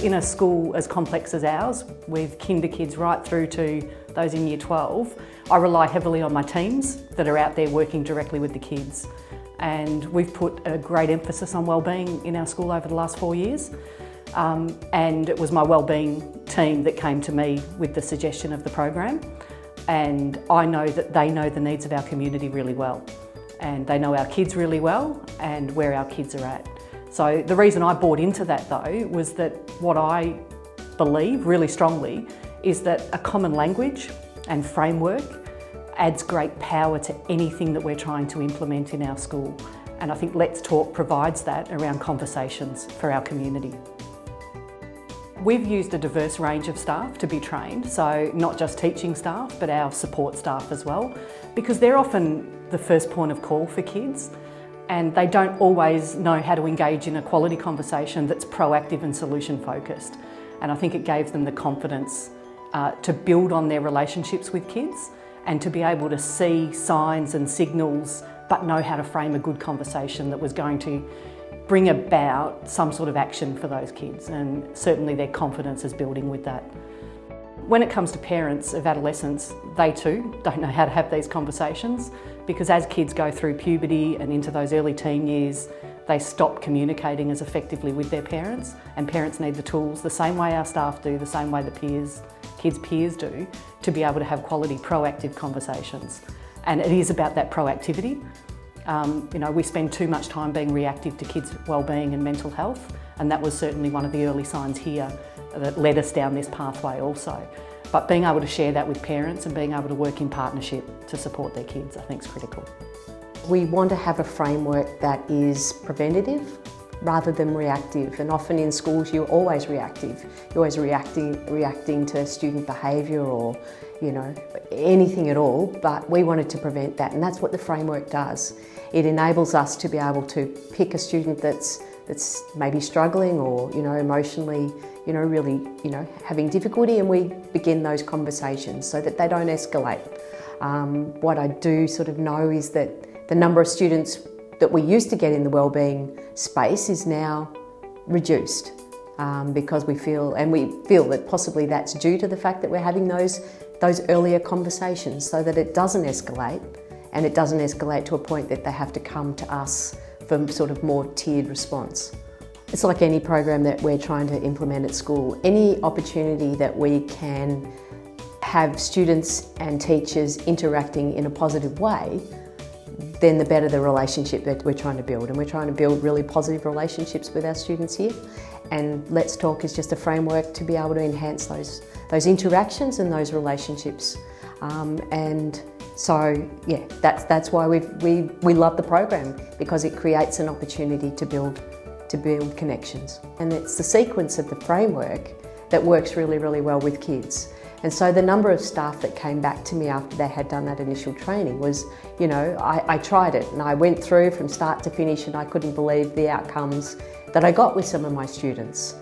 in a school as complex as ours, with kinder kids right through to those in Year 12, I rely heavily on my teams that are out there working directly with the kids. And we've put a great emphasis on wellbeing in our school over the last 4 years. And it was my wellbeing team that came to me with the suggestion of the program. And I know that they know the needs of our community really well. And they know our kids really well and where our kids are at. So the reason I bought into that though was that what I believe really strongly is that a common language and framework adds great power to anything that we're trying to implement in our school. And I think Let'sTALK provides that around conversations for our community. We've used a diverse range of staff to be trained, so not just teaching staff, but our support staff as well, because they're often the first point of call for kids, and they don't always know how to engage in a quality conversation that's proactive and solution focused. And I think it gave them the confidence to build on their relationships with kids and to be able to see signs and signals, but know how to frame a good conversation that was going to bring about some sort of action for those kids, and certainly their confidence is building with that. When it comes to parents of adolescents, they too don't know how to have these conversations, because as kids go through puberty and into those early teen years, they stop communicating as effectively with their parents, and parents need the tools the same way our staff do, the same way the kids' peers do, to be able to have quality, proactive conversations. And it is about that proactivity. We spend too much time being reactive to kids' wellbeing and mental health, and that was certainly one of the early signs here that led us down this pathway also. But being able to share that with parents and being able to work in partnership to support their kids, I think is critical. We want to have a framework that is preventative rather than reactive, and often in schools you're always reactive. You're always reacting to student behaviour or anything at all, but we wanted to prevent that, and that's what the framework does. It enables us to be able to pick a student that's maybe struggling or emotionally really having difficulty, and we begin those conversations so that they don't escalate. What I do sort of know is that the number of students that we used to get in the wellbeing space is now reduced because we feel that possibly that's due to the fact that we're having those earlier conversations so that it doesn't escalate, and it doesn't escalate to a point that they have to come to us for sort of more tiered response. It's like any program that we're trying to implement at school. Any opportunity that we can have students and teachers interacting in a positive way, then the better the relationship that we're trying to build. And we're trying to build really positive relationships with our students here. And Let'sTALK is just a framework to be able to enhance those interactions and those relationships. And so, yeah, that's why we love the program, because it creates an opportunity to build connections. And it's the sequence of the framework that works really, really well with kids. And so the number of staff that came back to me after they had done that initial training was, I tried it and I went through from start to finish, and I couldn't believe the outcomes that I got with some of my students.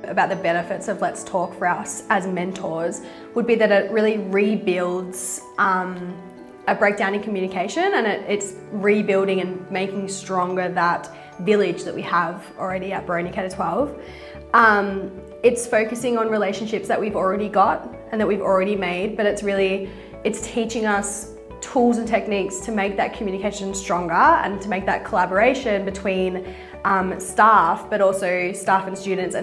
About the benefits of Let'sTALK for us as mentors would be that it really rebuilds a breakdown in communication, and it's rebuilding and making stronger that village that we have already at Boronia K12. It's focusing on relationships that we've already got and that we've already made, but it's teaching us tools and techniques to make that communication stronger and to make that collaboration between staff, but also staff and students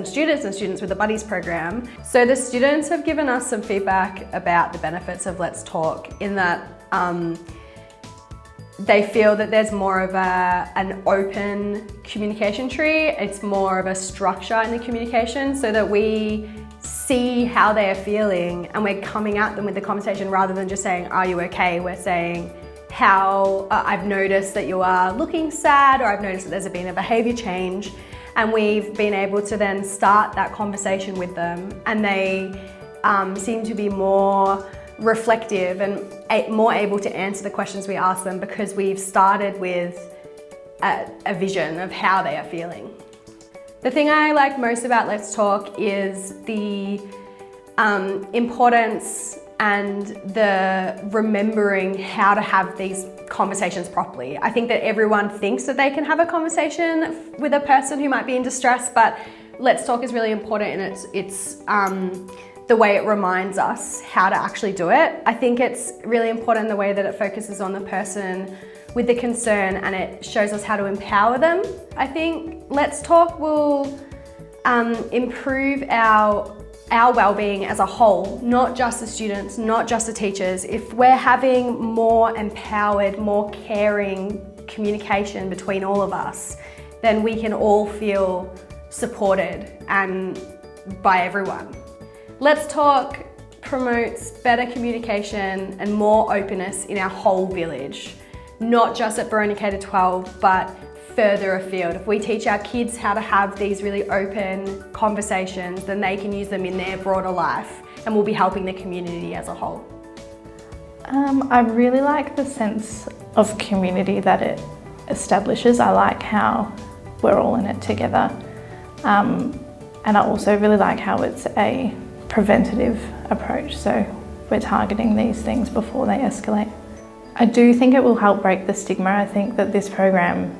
with the Buddies program. So the students have given us some feedback about the benefits of Let'sTALK, in that they feel that there's more of an open communication tree. It's more of a structure in the communication, so that we see how they are feeling and we're coming at them with the conversation rather than just saying, "Are you okay?" We're saying, I've noticed that you are looking sad, or I've noticed that there's been a behaviour change, and we've been able to then start that conversation with them, and they seem to be more reflective and more able to answer the questions we ask them, because we've started with a vision of how they are feeling. The thing I like most about Let'sTALK is the importance and the remembering how to have these conversations properly. I think that everyone thinks that they can have a conversation with a person who might be in distress, but Let's Talk is really important, and it's the way it reminds us how to actually do it. I think it's really important in the way that it focuses on the person with the concern, and it shows us how to empower them. I think Let's Talk will improve our well-being as a whole, not just the students, not just the teachers. If we're having more empowered, more caring communication between all of us, then we can all feel supported and by everyone. Let's Talk promotes better communication and more openness in our whole village, not just at Boronia K12, but further afield. If we teach our kids how to have these really open conversations, then they can use them in their broader life, and we'll be helping the community as a whole. I really like the sense of community that it establishes. I like how we're all in it together. And I also really like how it's a preventative approach, so we're targeting these things before they escalate. I do think it will help break the stigma. I think that this program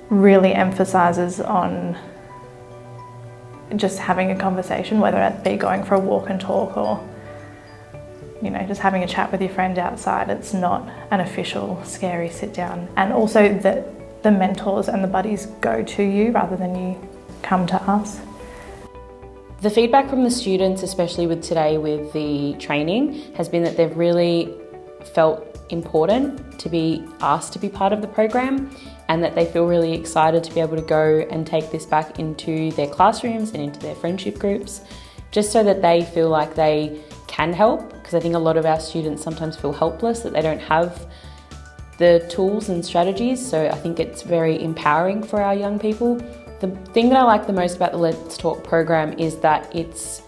really emphasises on just having a conversation, whether it be going for a walk and talk or, you know, just having a chat with your friend outside. It's not an official, scary sit down. And also that the mentors and the buddies go to you rather than you come to us. The feedback from the students, especially with today with the training, has been that they've really felt important to be asked to be part of the program, and that they feel really excited to be able to go and take this back into their classrooms and into their friendship groups, just so that they feel like they can help, because I think a lot of our students sometimes feel helpless, that they don't have the tools and strategies. So I think it's very empowering for our young people. The thing that I like the most about the Let's Talk program is that it's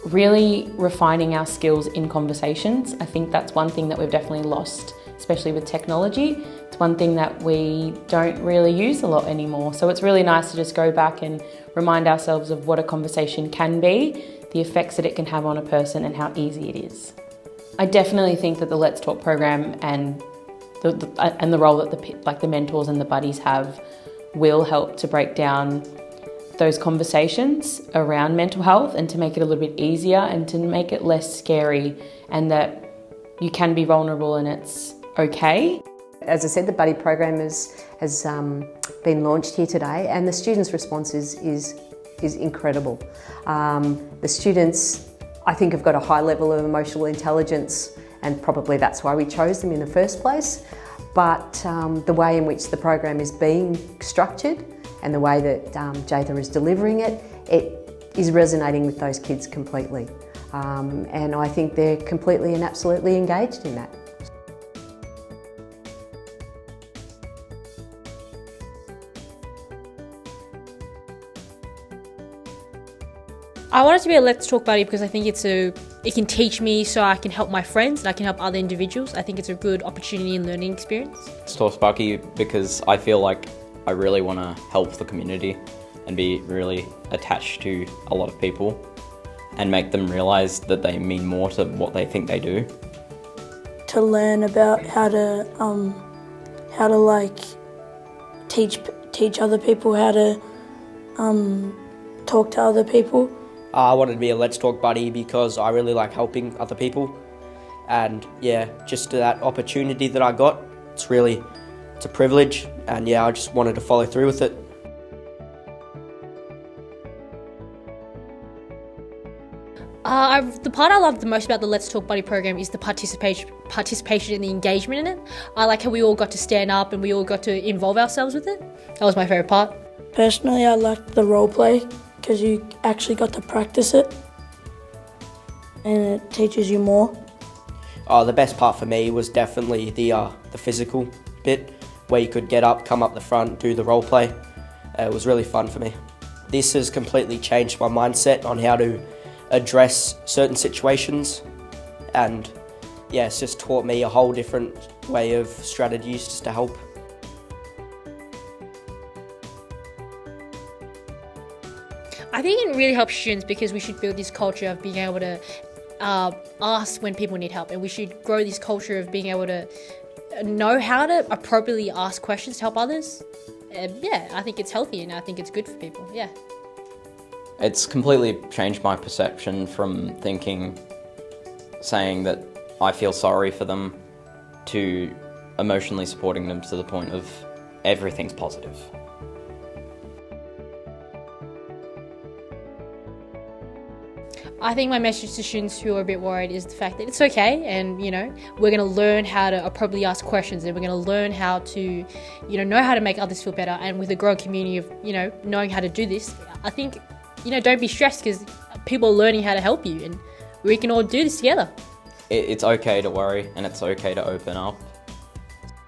really refining our skills in conversations. I think that's one thing that we've definitely lost, especially with technology. It's one thing that we don't really use a lot anymore. So it's really nice to just go back and remind ourselves of what a conversation can be, the effects that it can have on a person, and how easy it is. I definitely think that the Let's Talk program and the role that the mentors and the buddies have will help to break down those conversations around mental health, and to make it a little bit easier and to make it less scary, and that you can be vulnerable and it's okay. As I said, the buddy program has been launched here today, and the students' response is incredible. The students, I think, have got a high level of emotional intelligence, and probably that's why we chose them in the first place. But the way in which the program is being structured and the way that Jatha is delivering it, it is resonating with those kids completely. And I think they're completely and absolutely engaged in that. I want it to be a Let's Talk buddy because I think it can teach me so I can help my friends and I can help other individuals. I think it's a good opportunity and learning experience. Let's Talk Sparky because I feel like I really want to help the community and be really attached to a lot of people and make them realise that they mean more to what they think they do. To learn about how to like teach other people how to talk to other people. I wanted to be a Let's Talk buddy because I really like helping other people, and yeah, just that opportunity that I got, it's a privilege, and yeah, I just wanted to follow through with it. The part I love the most about the Let's Talk Buddy program is the participation and the engagement in it. I like how we all got to stand up and we all got to involve ourselves with it. That was my favourite part. Personally, I liked the role play because you actually got to practice it and it teaches you more. The best part for me was definitely the physical bit, where you could get up, come up the front, do the role play. It was really fun for me. This has completely changed my mindset on how to address certain situations, and yeah, it's just taught me a whole different way of strategies just to help. I think it really helps students because we should build this culture of being able to ask when people need help, and we should grow this culture of being able to know how to appropriately ask questions to help others, yeah, I think it's healthy and I think it's good for people, yeah. It's completely changed my perception from saying that I feel sorry for them, to emotionally supporting them to the point of everything's positive. I think my message to students who are a bit worried is the fact that it's okay, and we're going to learn how to appropriately ask questions, and we're going to learn how to know how to make others feel better. And with a growing community of knowing how to do this, I think don't be stressed, because people are learning how to help you, and we can all do this together. It's okay to worry, and it's okay to open up.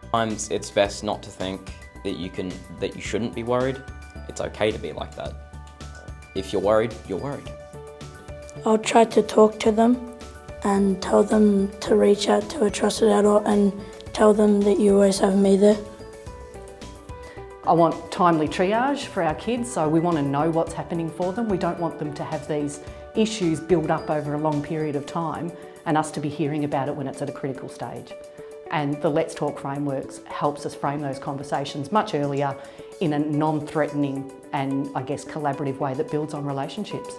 Sometimes it's best not to think that you shouldn't be worried. It's okay to be like that. If you're worried, you're worried. I'll try to talk to them and tell them to reach out to a trusted adult and tell them that you always have me there. I want timely triage for our kids, so we want to know what's happening for them. We don't want them to have these issues build up over a long period of time and us to be hearing about it when it's at a critical stage. And the Let's Talk frameworks helps us frame those conversations much earlier in a non-threatening and, I guess, collaborative way that builds on relationships.